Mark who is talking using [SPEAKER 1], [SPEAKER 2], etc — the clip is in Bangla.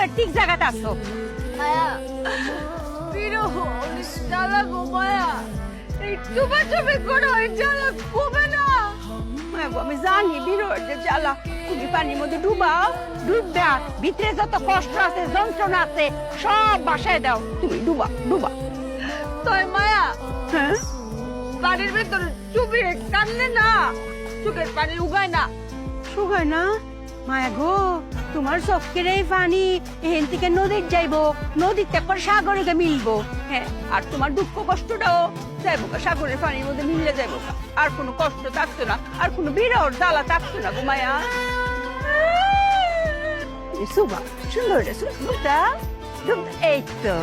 [SPEAKER 1] একেবারে ঠিক জায়গাতে আসছো।
[SPEAKER 2] মায়া বিরহ জ্বালা গো মায়া, এই চুপাচুপি করো, এই জ্বালা কমে না।
[SPEAKER 1] মায়া গো, আমি জানি বিরহের যে জ্বালা, তুমি পানির মধ্যে ডুবাও, ডুববা ভিতরে যত কষ্ট আছে যন্ত্রণা আছে সব বাসায় দাও, তুমি ডুবা ডুবা।
[SPEAKER 2] তাই মায়া
[SPEAKER 1] হ্যাঁ
[SPEAKER 2] পানির ভেতরে চুপিয়ে কানলে না, চোখের পানি উগায় না।
[SPEAKER 1] শুকায় না? মায়া গো, তোমার চোখের এই পানি এখান থেকে নদীর যাইবো, নদীর থেকে সাগরে গিয়ে মিলবো। হ্যাঁ, আর তোমার দুঃখ কষ্টটাও যাইবো সাগরের পানির মধ্যে মিলে যাইবো। আর কোনো কষ্ট থাকতো না, আর কোনো বিরহ জ্বালা থাকতো না গো মায়া। সুবা সুন্দর রে, সুন্দরটা এই তো